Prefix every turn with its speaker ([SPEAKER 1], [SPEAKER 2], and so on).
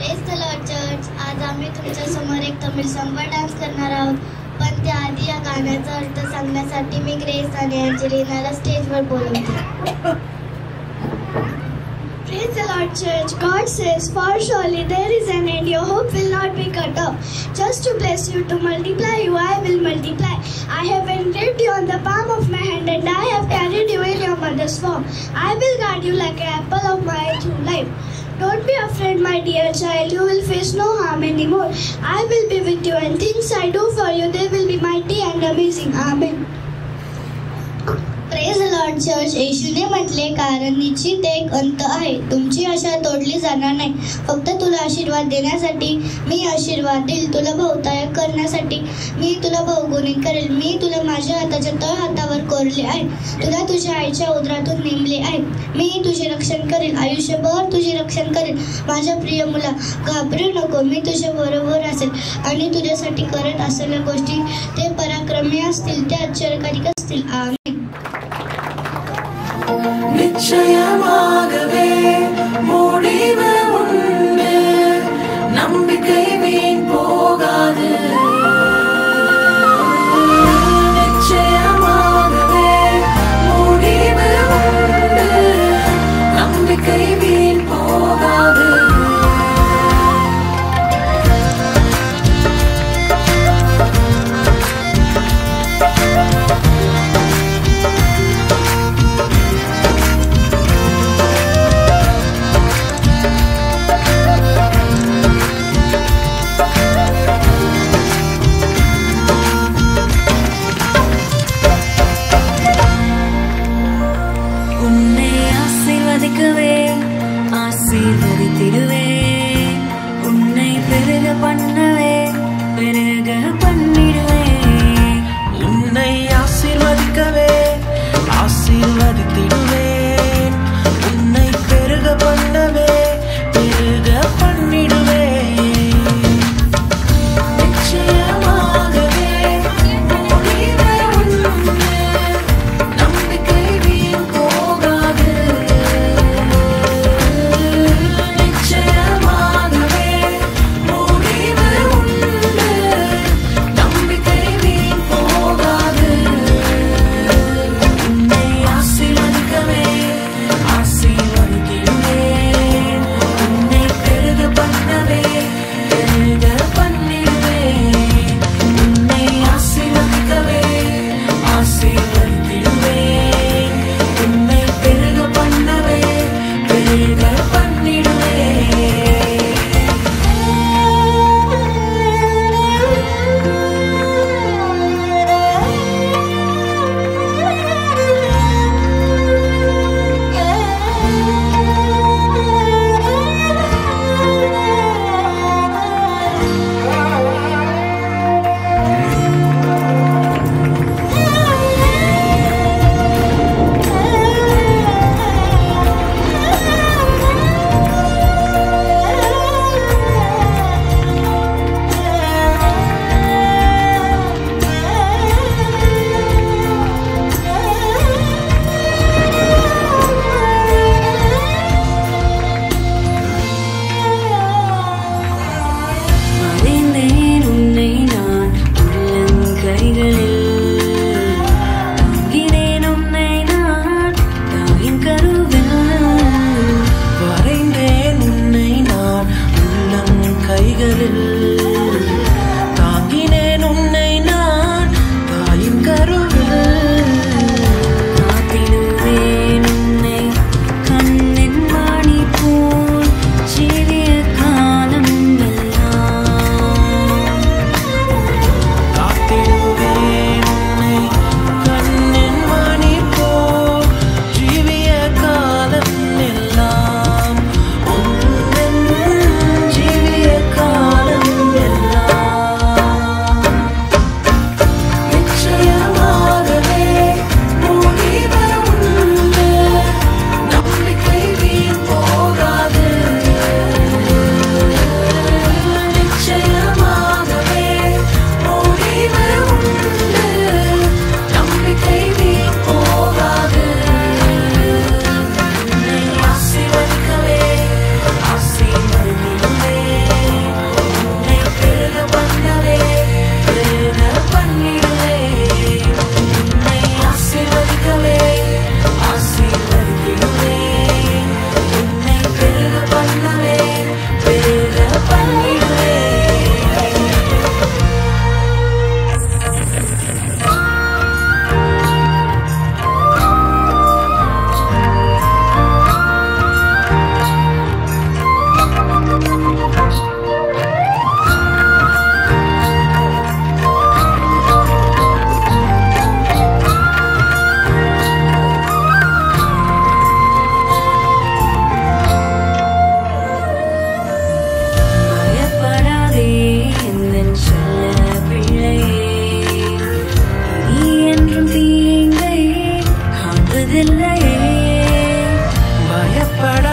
[SPEAKER 1] Praise the Lord church. आज आम्ही तुमच्या समोर एक तमिळ सॉन्ग डान्स करणार आहोत. पण त्याआधी या गाण्याचा अर्थ सांगण्यासाठी मी ग्रेस आणि अंजलीनाला स्टेजवर बोलवते. Praise the Lord Church. God says, for surely there is an end, your hope will not be cut off. Just to bless you, to multiply you, I will multiply. I have engraved you on the palm of my hand, and I have carried you in your mother's womb. I will guard you like an apple of my eye through life. Don't be afraid, my dear child, you will face no harm anymore. I will be with you, and things I do for you, they will be mighty and amazing. Amen. Praise the Lord church. येशूने म्हटले, कारण निश्चित एक अंत आहे. तुमची आशा तोडली जाणार नाही. फक्त तुला आशीर्वाद देण्यासाठी मी आशीर्वाद देईल. तुला बहुतायक करण्यासाठी मी तुला बहुगुणित करेल. मी तुला माझ्या हाताच्या तळहातावर कोरले आहे. तुला तुझ्या आईच्या उदरातून नेमले आहे. मी तुझे रक्षण करेल. आयुष्यभर तुझे रक्षण करेल. माझ्या प्रिय मुला, घाबरू नको. मी तुझ्या बरोबर असेल आणि तुझ्यासाठी करत असलेल्या गोष्टी ते पराक्रमी असतील, ते आश्चर्यकारी असतील. आमेन.
[SPEAKER 2] நிச்சயமாகவே முடிவு உண்டு, நம்பிக்கை வீண் போகாது. நிச்சயமாகவே முடிவு உண்டு, நம்பிக்கை வீண் போகாது. ஆசீர்வதித்திடுவே, உன்னை பெருக பண்ணவே, பெருக பண்ணிடுவே. உன்னை ஆசீர்வதிக்கவே, ஆசீர்வதித்திடுவேன். உன்னை பெருக பண்ணவே, பெருக பண்ணிடுவே. நிச்சயமாகவே முடிவு உண்டு, நம்பிக்கை வீண் போகாது. காலம் புதிதில்லையே பயப்பட